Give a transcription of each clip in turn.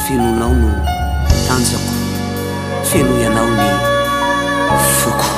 finonao no tanjako feno ianao ny foko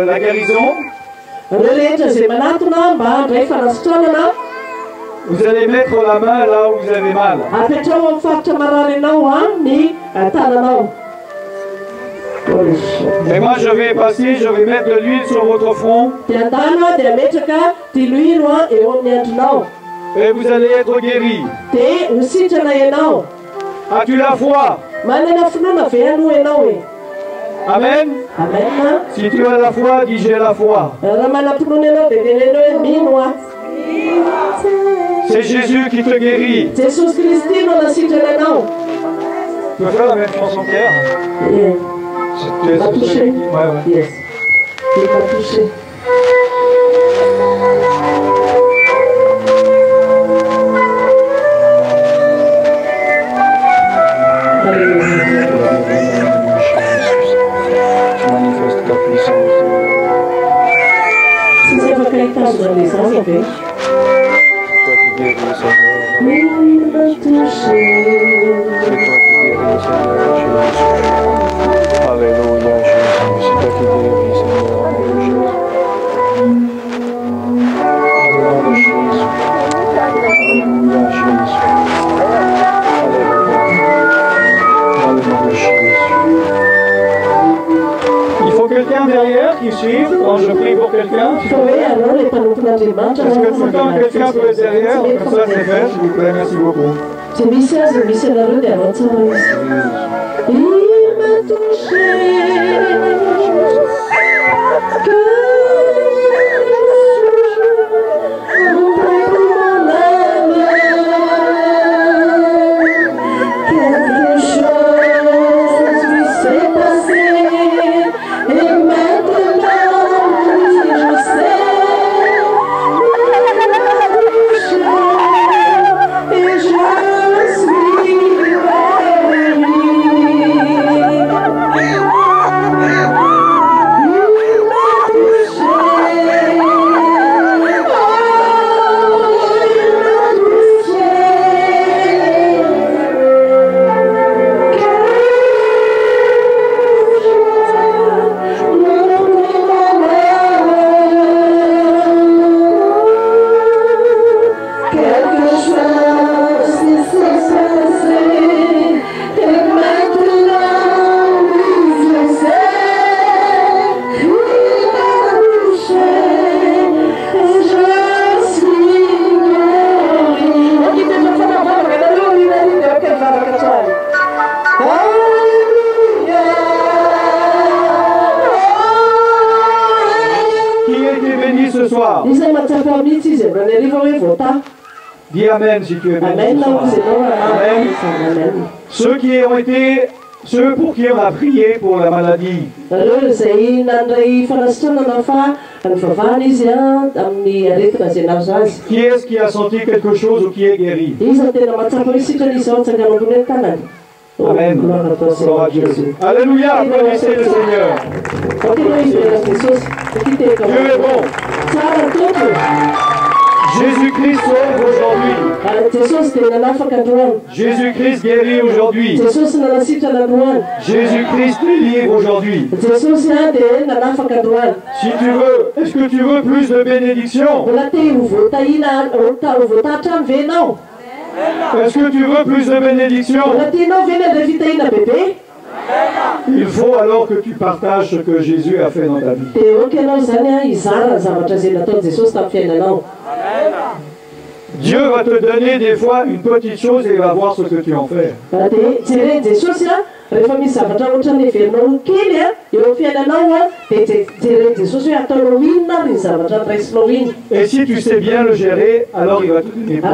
la guérison. Vous allez mettre la main là où vous avez mal. Et moi je vais passer, je vais mettre de l'huile sur votre front. Et vous allez être guéri. As-tu la foi? Amen. Amen. Si tu as la foi, dis j'ai la foi. C'est Jésus qui te guérit. Tu peux faire la même chanson Pierre? Tu es touché. Ouais. Yes. Tu m'as touché. Alléluia, Jésus, c'est toi qui guéris, Seigneur, Alléluia, Jésus. Alléluia, Jésus. Alléluia, Jésus. Il faut quelqu'un derrière qui suive quand je prie pour quelqu'un. Est-ce que tout le temps quelqu'un peut être derrière? Comme ça c'est fait, s'il vous plaît, merci beaucoup. Il m'a touché. Dis Amen si tu es béni. Amen. Ceux qui ont été, ceux pour qui on a prié pour la maladie. Qui est-ce qui a senti quelque chose ou qui est guéri? Amen. Gloire à Jésus. Alléluia. Applaudissez le Seigneur. Dieu est bon. Jésus-Christ sauve aujourd'hui. Jésus-Christ guérit aujourd'hui. Jésus-Christ délivre aujourd'hui. Si tu veux, est-ce que tu veux plus de bénédiction? Est-ce que tu veux plus de bénédiction? Il faut alors que tu partages ce que Jésus a fait dans ta vie. Dieu va te donner des fois une petite chose et il va voir ce que tu en fais. Et si tu sais bien le gérer, alors il va te donner plus.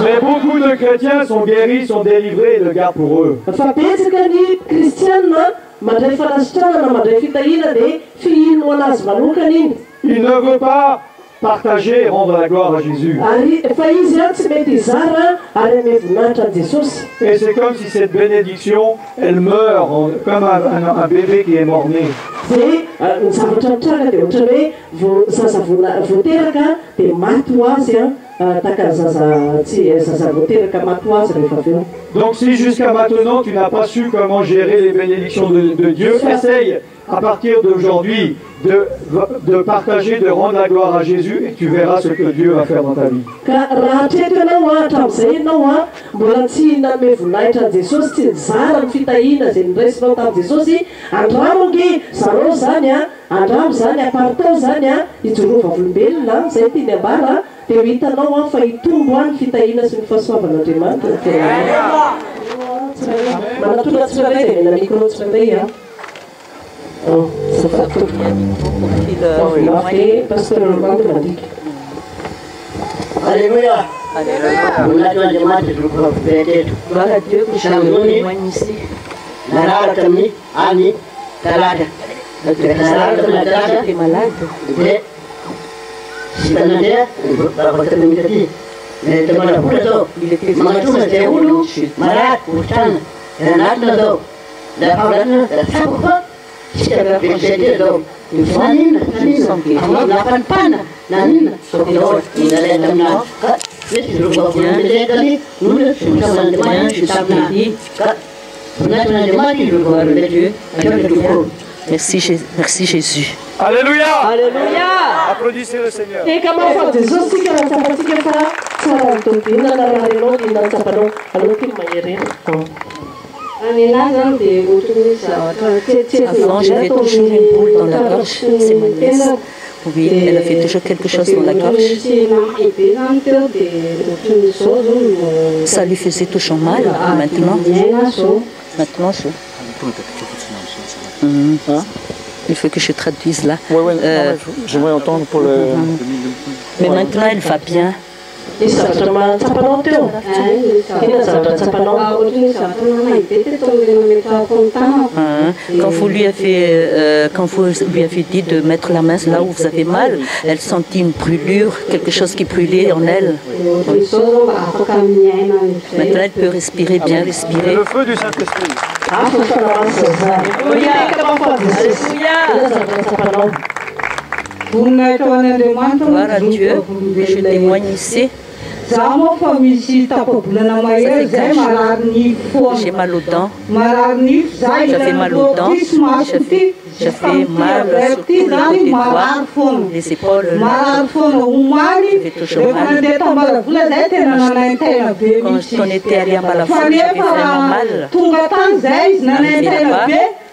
Mais beaucoup de chrétiens sont guéris, sont délivrés et le gardent pour eux. Il ne veut pas partager et rendre la gloire à Jésus. Et c'est comme si cette bénédiction, elle meurt comme un bébé qui est mort-né. Donc si jusqu'à maintenant tu n'as pas su comment gérer les bénédictions de Dieu, essaye à partir d'aujourd'hui de partager, de rendre la gloire à Jésus et tu verras ce que Dieu va faire dans ta vie. Alléluia. Gloire à Dieu que je témoigne ici. J'étais malade. Il était Merci Jésus. Alléluia. Alléluia. Applaudissez le Seigneur. Avant, j'avais toujours une boule dans la gorge, c'est ma nièce. Oui, elle a fait toujours quelque chose dans la gorge. Ça lui faisait toujours mal, maintenant. Maintenant, il faut que je traduise là. Oui, j'aimerais entendre pour le... Mais maintenant, elle va bien. Quand vous lui avez dit de mettre la main là où vous avez mal, elle sentit une brûlure, quelque chose qui brûlait en elle. Oui. Maintenant, elle peut respirer, bien respirer. Le feu du Saint-Esprit. Gloire à Dieu, je témoigne ici. J'ai mal aux dents. J'avais mal aux dents. J'avais mal sur tout le côté droit, les épaules. J'avais toujours mal. Quand on était allé à Malafou, j'avais vraiment mal.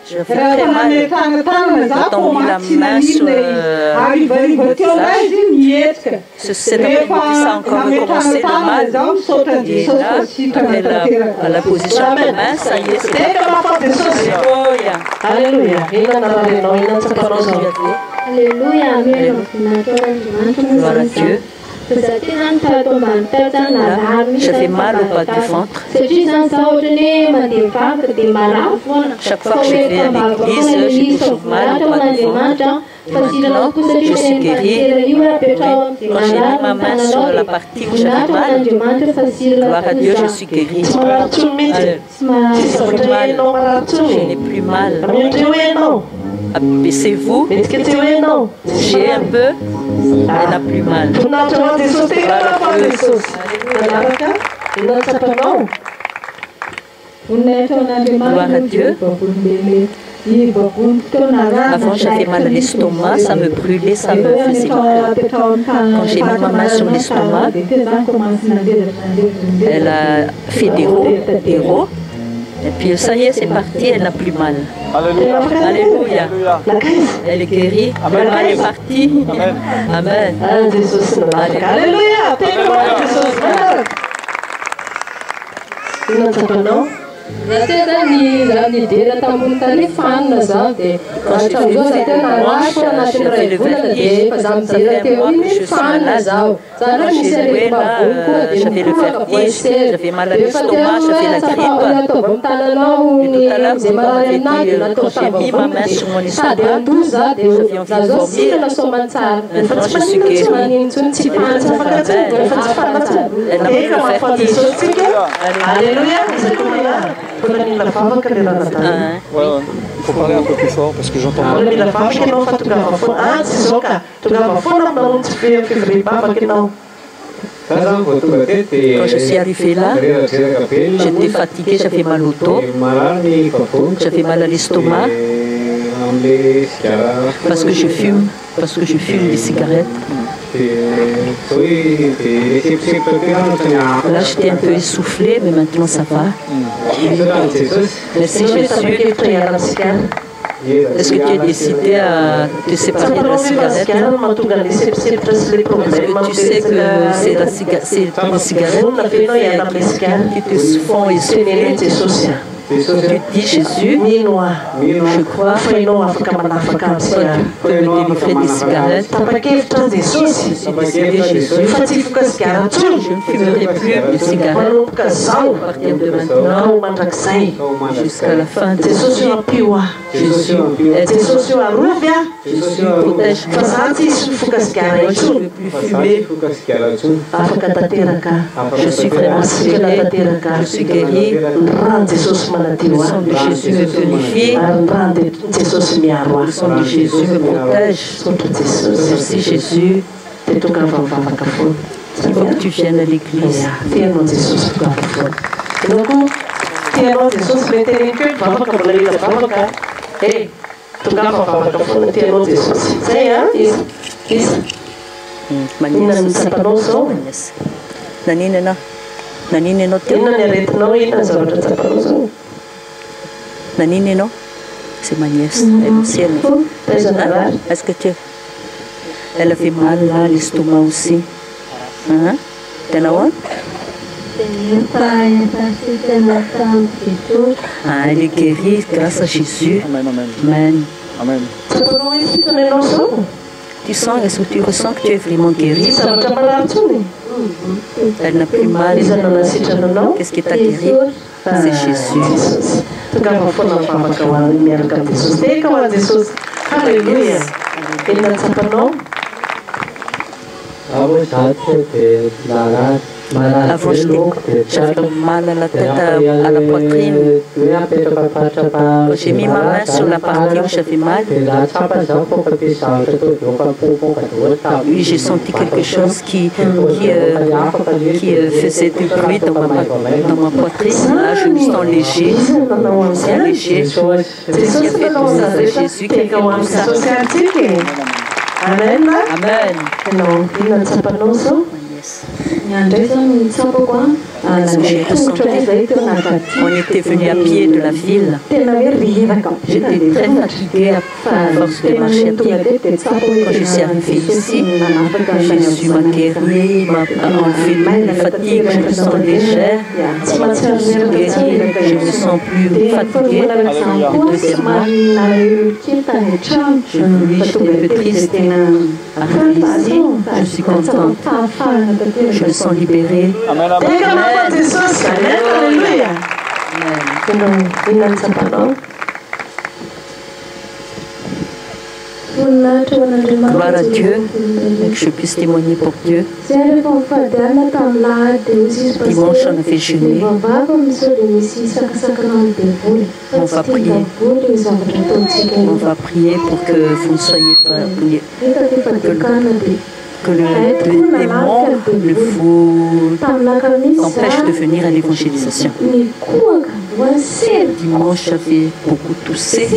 Je fais très mal. Quand on met la main sur le visage, cet après-midi, ça a encore recommencé le mal. Et là, à la position de la main, ça y est, c'est Alléluia. Alléluia. Gloire à Dieu. J'avais mal au bas du ventre. Chaque fois que je vais à l'église, j'ai toujours mal au bas du ventre. Maintenant, je suis guérie. Quand j'ai mis ma main sur la partie où j'avais mal, gloire à Dieu, je suis guérie. Je n'ai plus mal. Abaissez-vous. J'ai un peu. Elle n'a plus mal. Gloire à Dieu. Avant, j'avais mal à l'estomac, ça me brûlait, ça me faisait mal. Quand j'ai mis ma main sur l'estomac, elle a fait des rots. Et puis ça y est, c'est parti, elle n'a plus mal. Alléluia. Alléluia. Elle est guérie, le mal est parti. Amen. Alléluia. J'avais le vertige, j'avais mal à l'estomac, j'avais la grippe. Et tout à l'heure, vous m'avez dit, quand j'ai mis ma main sur mon estomac, j'avais envie de dormir. Maintenant, je suis guérie. Elle n'a plus le vertige. Alléluia. Ouais, il faut parler un peu plus fort parce que j'entends mal. Quand je suis arrivée là, j'étais fatiguée, j'avais mal au dos, j'avais mal à l'estomac, parce que je fume des cigarettes. Là, j'étais un peu essoufflée, mais maintenant ça va. Merci Jésus. Est-ce que tu as décidé à te séparer de la cigarette? Est-ce que tu sais que c'est la cigarette qui te font essouffler? Tu dis Jésus, je crois que tu peux me délivrer des cigarettes. Jésus, je ne fumerai plus de cigarettes à partir de maintenant jusqu'à la fin de vie. Jésus, Jésus, protège-moi. Je ne veux plus fumer. Je suis vraiment guérie. Je suis guérie. Le sang de Jésus me purifie. Le sang de Jésus me protège. Merci Jésus. Il faut que tu viennes à l'église. Nanine, non? C'est ma nièce, elle est ancienne. Est-ce que elle a fait mal là, l'estomac aussi? Hein? T'en as un? Ah, elle est guérie grâce à Jésus. Amen, Amen. amen. Tu sens, est-ce que tu ressens que tu es vraiment guérie? Elle n'a plus mal. Qu'est-ce qui t'a guéri? C'est Jésus. Alléluia. Avant, j'avais mal à la tête, à la poitrine. Quand j'ai mis ma main sur la partie où j'avais mal, oui, j'ai senti quelque chose qui faisait du bruit dans ma poitrine. Là, je me sens léger. Je me sens léger. C'est qui a fait tout ça? C'est Jésus qui a fait tout ça. Amen. Amen. J'ai ressenti. On était venu à pied de la ville. J'étais très fatiguée à force de marcher à pied. Quand je suis arrivée ici, Jésus m'a guérie, m'a enlevé toute la fatigue. Je me sens légère. Je suis guérie. Je me sens plus fatiguée. Deuxièmement, j'étais un peu triste. Arrivée ici, je suis contente. Je me sens libérée. Amen, amen. Alléluia. Gloire à Dieu, que je puisse témoigner pour Dieu. Dimanche, on a fait jeûner. On va prier. On va prier pour que vous ne soyez pas... Que le démon ne vous empêche de venir à l'évangélisation. Dimanche, j'avais beaucoup toussé,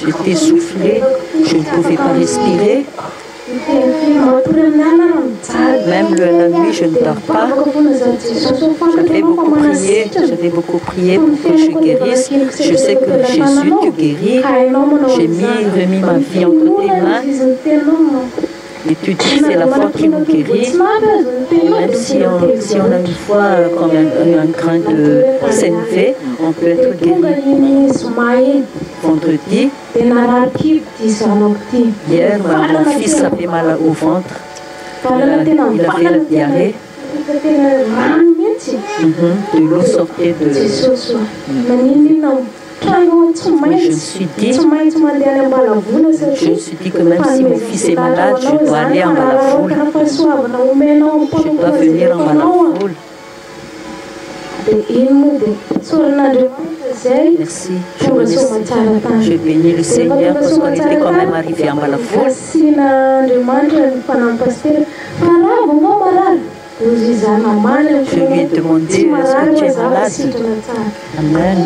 j'étais essoufflée, je ne pouvais pas respirer. Même la nuit, je ne dors pas. J'avais beaucoup prié pour que je guérisse. Je sais que Jésus te guérit. J'ai remis ma vie entre tes mains. Et tu dis que c'est la foi qui nous guérit. Même si on a une foi comme un grain de SNV, on peut être guéri. Vendredi, hier, mon fils avait mal au ventre. Il avait la diarrhée. De l'eau sortait de... Mais je me suis dit que même si mon fils est malade, je dois aller en bas la foule. Je dois venir en bas la foule. Merci, je remercie. Je bénis le Seigneur parce qu'on était quand même arrivé en bas la foule. Je lui ai demandé, est-ce que tu es malade? Amen.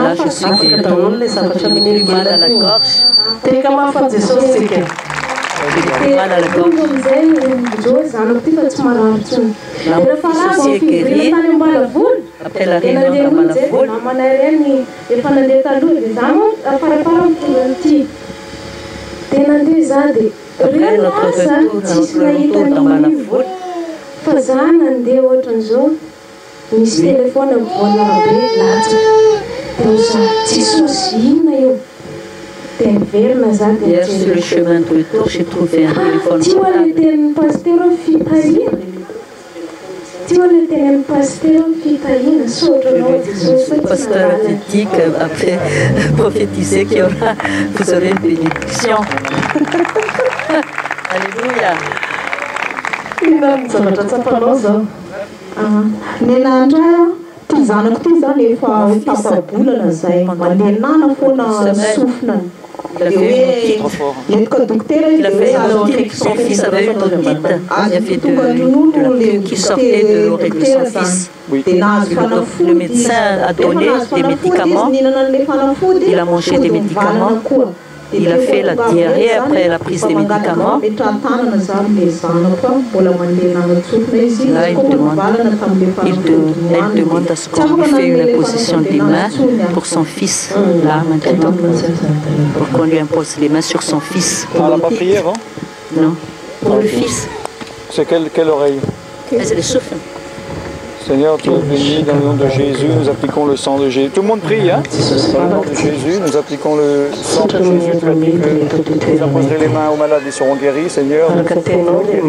Là, je suis guérie. Je n'ai plus mal à la gorge. Je n'ai plus mal à la gorge. Là, mon fils aussi est guéri. Après la réunion dans la foule. Après notre retour dans la foule, hier sur le chemin de retour, j'ai trouvé un téléphone portable. Le pasteur a dit qu'après prophétiser qu'il y aura, vous aurez une bénédiction. Alléluia. Il a fait son fils avait une otite. Il a fait de la pub qui sortait de l'oreille de son fils. Le médecin a donné des médicaments. Il a mangé des médicaments. Il a fait la diarrhée après la prise des médicaments. Là, il demande à ce qu'on lui fait une imposition des mains pour son fils. Là, maintenant, pour qu'on lui impose les mains sur son fils. On n'a pas prié avant? Non, pour le fils. C'est quelle oreille? C'est le souffle. Seigneur, tu es béni dans le nom de Jésus, nous appliquons le sang de Jésus. Tout le monde prie, hein? Dans le nom de Jésus, nous appliquons le sang de Jésus. Tu as dit que vous imposerez les mains aux malades, ils seront guéris, Seigneur. C'est toi qui le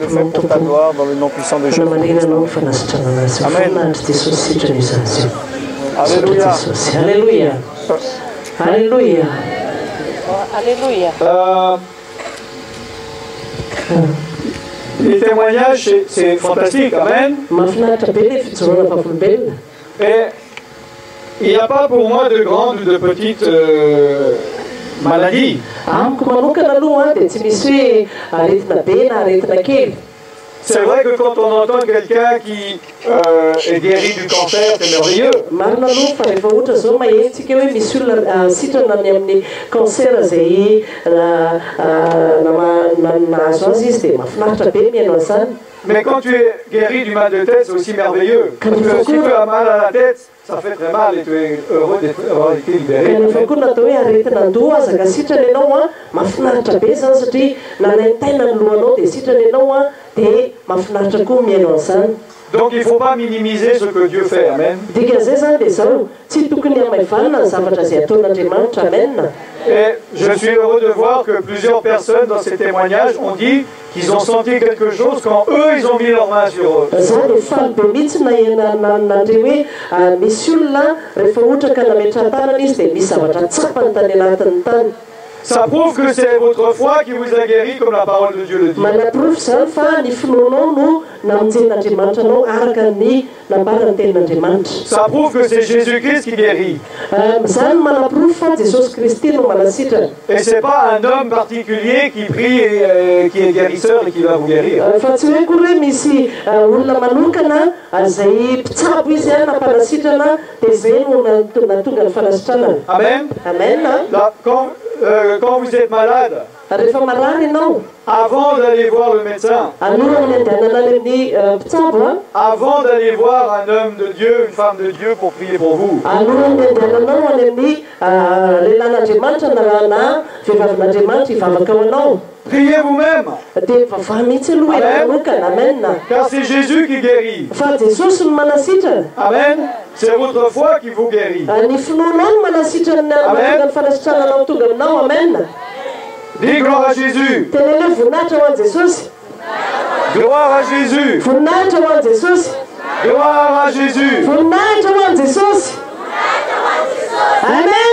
fais pour ta gloire, dans le nom puissant de Jésus. Amen. Alléluia. Alléluia. Alléluia. Alléluia. Les témoignages, c'est fantastique, amen. Et il n'y a pas pour moi de grandes ou de petites maladies. C'est vrai que quand on entend quelqu'un qui est guéri du cancer, c'est merveilleux. Mais quand tu es guéri du mal de tête, c'est aussi merveilleux. Parce que si tu as mal à la tête, ça fait très mal et tu es heureux d'avoir été libéré. Donc il ne faut pas minimiser ce que Dieu fait. Amen. Et je suis heureux de voir que plusieurs personnes dans ces témoignages ont dit qu'ils ont senti quelque chose quand eux, ils ont mis leurs mains sur eux. Ça prouve que c'est votre foi qui vous a guéri, comme la parole de Dieu le dit. Ça prouve que c'est Jésus-Christ qui guérit. Et ce n'est pas un homme particulier qui prie et qui est guérisseur et qui va vous guérir. Amen. Là, quand vous êtes malade, avant d'aller voir le médecin, avant d'aller voir un homme de Dieu, une femme de Dieu pour prier pour vous, priez vous-même. Amen. Car c'est Jésus qui guérit. Amen. C'est votre foi qui vous guérit. Amen. Dis gloire à Jésus. Gloire à Jésus. Gloire à Jésus. Amen.